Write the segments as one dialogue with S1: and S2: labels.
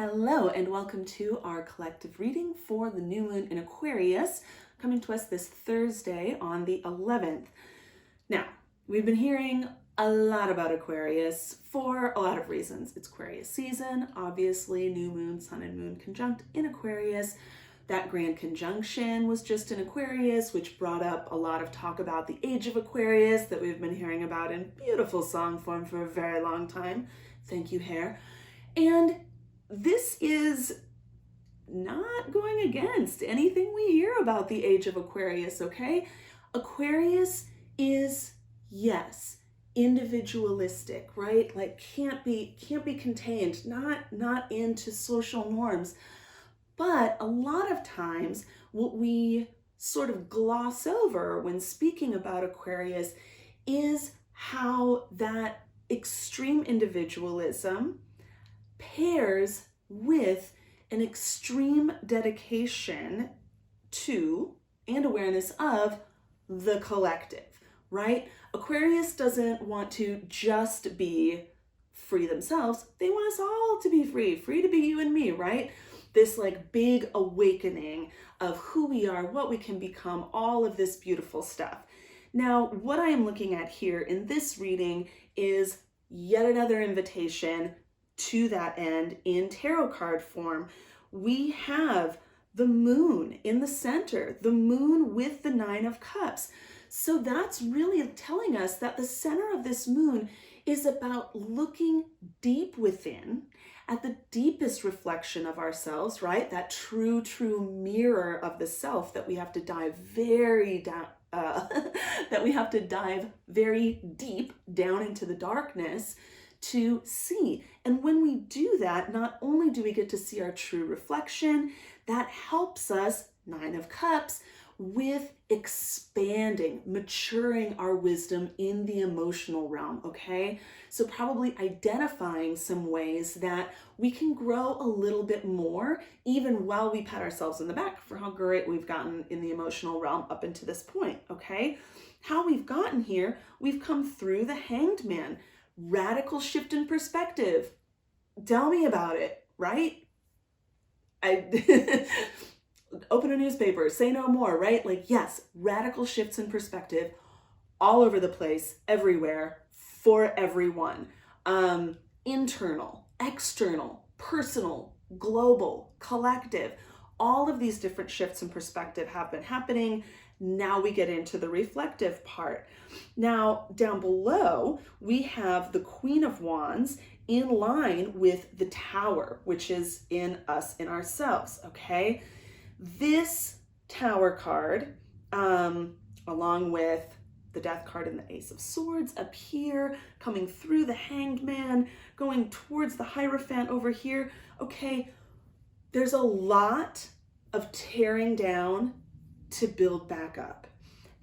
S1: Hello and welcome to our collective reading for the new moon in Aquarius, coming to us this Thursday on the 11th. Now, we've been hearing a lot about Aquarius for a lot of reasons. It's Aquarius season, obviously, new moon, sun and moon conjunct in Aquarius. That grand conjunction was just in Aquarius, which brought up a lot of talk about the age of Aquarius that we've been hearing about in beautiful song form for a very long time. Thank you, Hair. And this is not going against anything we hear about the age of Aquarius, okay? Aquarius is, yes, individualistic, right? Like can't be contained, not into social norms. But a lot of times what we sort of gloss over when speaking about Aquarius is how that extreme individualism pairs with an extreme dedication to and awareness of the collective, right? Aquarius doesn't want to just be free themselves. They want us all to be free to be you and me, right? This like big awakening of who we are, what we can become, all of this beautiful stuff. Now, what I am looking at here in this reading is yet another invitation to that end in tarot card form. We have the moon in the center, the moon with the 9 of Cups. So that's really telling us that the center of this moon is about looking deep within at the deepest reflection of ourselves, right? That true mirror of the self that we have to dive very down, that we have to dive very deep down into the darkness to see. And when we do that, not only do we get to see our true reflection, that helps us, 9 of Cups, with expanding, maturing our wisdom in the emotional realm, okay? So probably identifying some ways that we can grow a little bit more, even while we pat ourselves on the back for how great we've gotten in the emotional realm up until this point, okay? How we've gotten here, we've come through the Hanged Man. Radical shift in perspective. Tell me about it, right? I open a newspaper, say no more, right? Like, yes, radical shifts in perspective all over the place, everywhere, for everyone. Internal, external, personal, global, collective. All of these different shifts in perspective have been happening. Now we get into the reflective part. Now, down below, we have the Queen of Wands in line with the Tower, which is in us, in ourselves, okay? This Tower card, along with the Death card and the Ace of Swords up here, coming through the Hanged Man, going towards the Hierophant over here, okay, there's a lot of tearing down to build back up.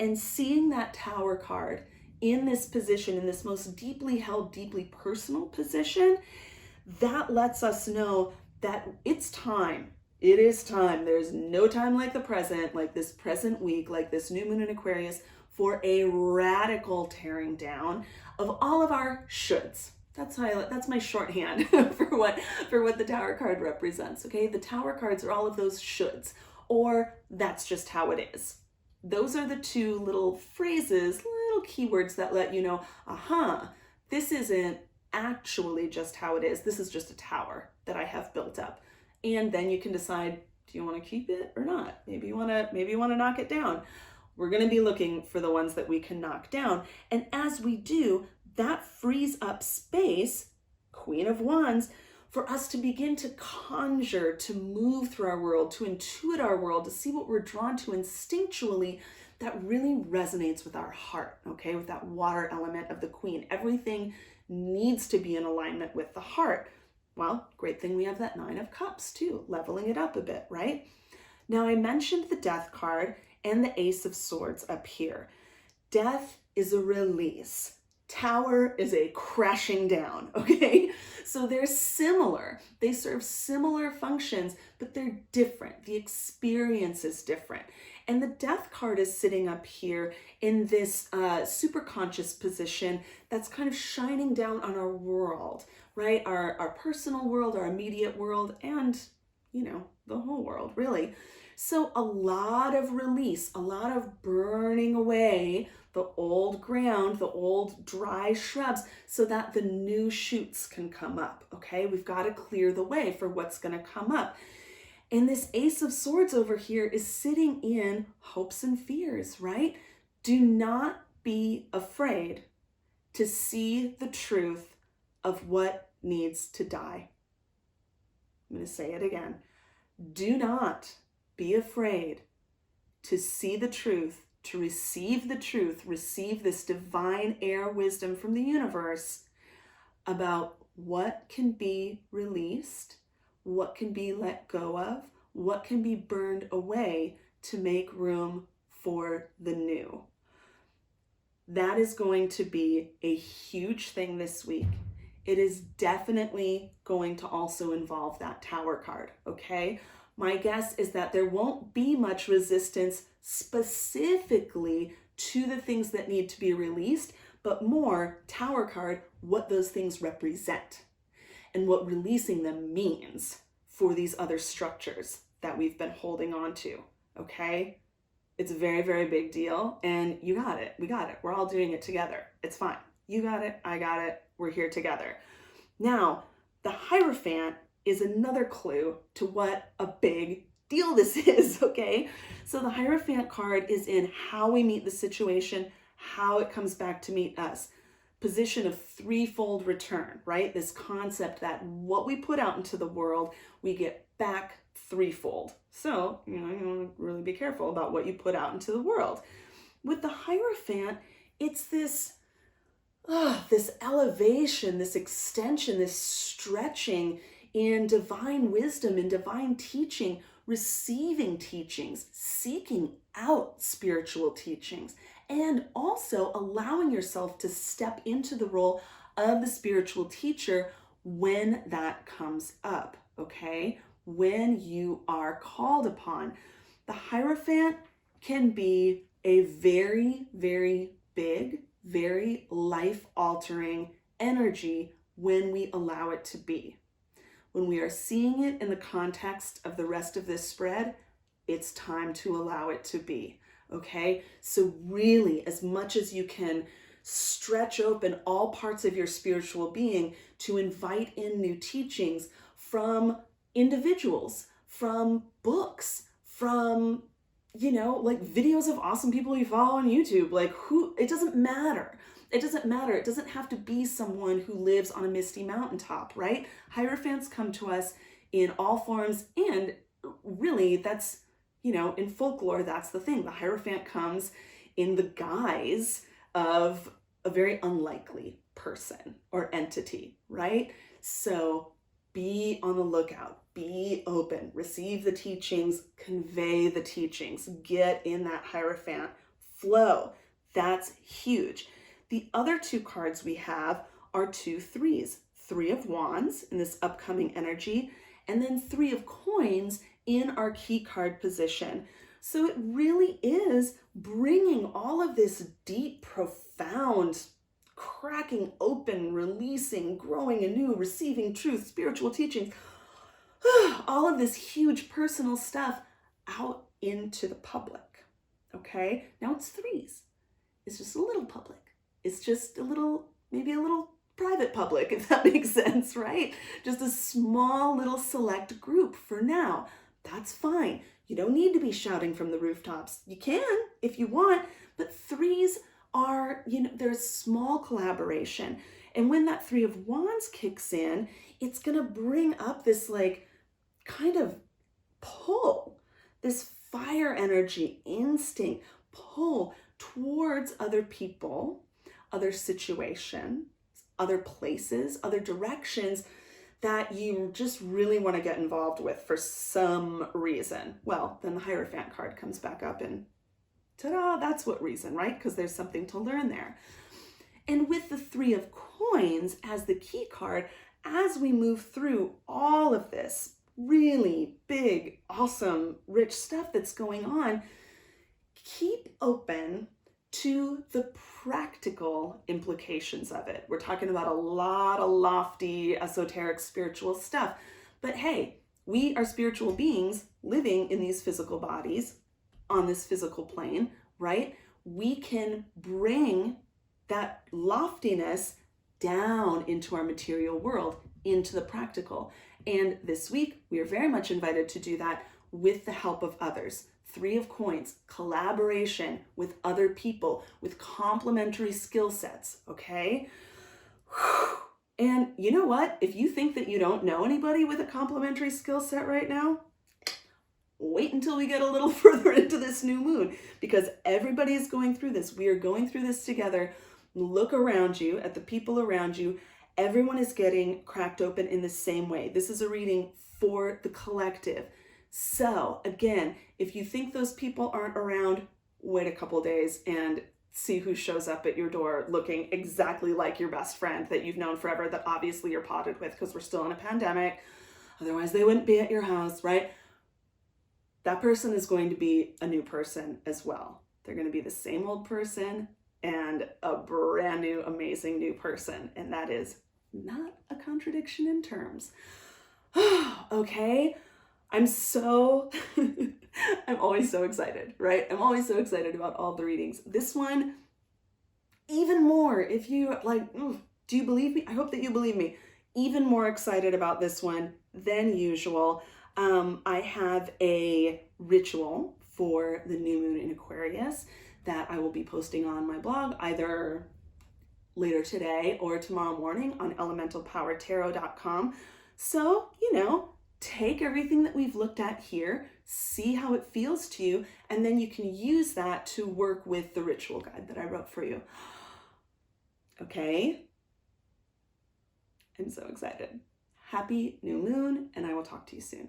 S1: And seeing that Tower card in this position, in this most deeply held, deeply personal position, that lets us know that it's time. It is time. There's no time like the present, like this present week, like this new moon in Aquarius, for a radical tearing down of all of our shoulds. That's my shorthand for what the Tower card represents. Okay, the Tower cards are all of those shoulds, or that's just how it is. Those are the two little phrases, little keywords that let you know, this isn't actually just how it is. This is just a tower that I have built up. And then you can decide, do you want to keep it or not? Maybe you want to knock it down. We're going to be looking for the ones that we can knock down. And as we do, that frees up space, Queen of Wands, for us to begin to conjure, to move through our world, to intuit our world, to see what we're drawn to instinctually that really resonates with our heart, okay? With that water element of the Queen. Everything needs to be in alignment with the heart. Well, great thing we have that 9 of Cups too, leveling it up a bit, right? Now I mentioned the Death card and the Ace of Swords up here. Death is a release. Tower is a crashing down, okay? So they're similar. They serve similar functions, but they're different. The experience is different. And the Death card is sitting up here in this super conscious position that's kind of shining down on our world, right? Our personal world, our immediate world, and, you know, the whole world, really. So a lot of release, a lot of burning away the old ground, the old dry shrubs, so that the new shoots can come up, okay? We've got to clear the way for what's going to come up. And this Ace of Swords over here is sitting in hopes and fears, right? Do not be afraid to see the truth of what needs to die. I'm going to say it again. Do not be afraid to see the truth, to receive the truth, receive this divine air wisdom from the universe about what can be released, what can be let go of, what can be burned away to make room for the new. That is going to be a huge thing this week. It is definitely going to also involve that Tower card, okay? My guess is that there won't be much resistance specifically to the things that need to be released, but more Tower card, what those things represent and what releasing them means for these other structures that we've been holding on to, okay? It's a very, very big deal, and you got it. We got it. We're all doing it together. It's fine. You got it. I got it. We're here together. Now, the Hierophant is another clue to what a big deal this is, okay? So the Hierophant card is in how we meet the situation, how it comes back to meet us. Position of threefold return, right? This concept that what we put out into the world, we get back threefold. So, you know, you want to really be careful about what you put out into the world. With the Hierophant, it's this elevation, this extension, this stretching in divine wisdom, in divine teaching, receiving teachings, seeking out spiritual teachings, and also allowing yourself to step into the role of the spiritual teacher when that comes up, okay? When you are called upon. The Hierophant can be a very, very big, very life-altering energy when we allow it to be. When we are seeing it in the context of the rest of this spread, it's time to allow it to be, okay? So really, as much as you can stretch open all parts of your spiritual being to invite in new teachings from individuals, from books, from, you know, like videos of awesome people you follow on YouTube, like who, it doesn't matter. It doesn't matter. It doesn't have to be someone who lives on a misty mountaintop, right? Hierophants come to us in all forms, and really that's, you know, in folklore, that's the thing. The Hierophant comes in the guise of a very unlikely person or entity, right? So be on the lookout, be open, receive the teachings, convey the teachings, get in that Hierophant flow. That's huge. The other two cards we have are 2 threes, 3 of Wands in this upcoming energy, and then 3 of Coins in our key card position. So it really is bringing all of this deep, profound, cracking open, releasing, growing anew, receiving truth, spiritual teachings, all of this huge personal stuff out into the public, okay? Now it's threes. It's just a little public. It's just a little, maybe a little private public, if that makes sense, right? Just a small little select group for now. That's fine. You don't need to be shouting from the rooftops. You can if you want, but threes are, you know, there's small collaboration. And when that 3 of Wands kicks in, it's going to bring up this like kind of pull, this fire energy, instinct, pull towards other people, other situations, other places, other directions that you just really want to get involved with for some reason. Well, then the Hierophant card comes back up and ta-da, that's what reason, right? Because there's something to learn there. And with the 3 of Coins as the key card, as we move through all of this really big, awesome, rich stuff that's going on, keep open to the practical implications of it. We're talking about a lot of lofty, esoteric, spiritual stuff. But hey, we are spiritual beings living in these physical bodies on this physical plane, right? We can bring that loftiness down into our material world, into the practical. And this week, we are very much invited to do that with the help of others. 3 of Coins, collaboration with other people with complementary skill sets, okay? And you know what? If you think that you don't know anybody with a complementary skill set right now, wait until we get a little further into this new moon, because everybody is going through this. We are going through this together. Look around you at the people around you. Everyone is getting cracked open in the same way. This is a reading for the collective. So again, if you think those people aren't around, wait a couple days and see who shows up at your door looking exactly like your best friend that you've known forever, that obviously you're potted with because we're still in a pandemic. Otherwise they wouldn't be at your house, right? That person is going to be a new person as well. They're going to be the same old person and a brand new, amazing new person. And that is not a contradiction in terms. Okay. I'm always so excited, right? I'm always so excited about all the readings. This one, even more, if you like, do you believe me? I hope that you believe me. Even more excited about this one than usual. I have a ritual for the new moon in Aquarius that I will be posting on my blog either later today or tomorrow morning on elementalpowertarot.com. So, take everything that we've looked at here, see how it feels to you, and then you can use that to work with the ritual guide that I wrote for you. Okay? I'm so excited. Happy new moon, and I will talk to you soon.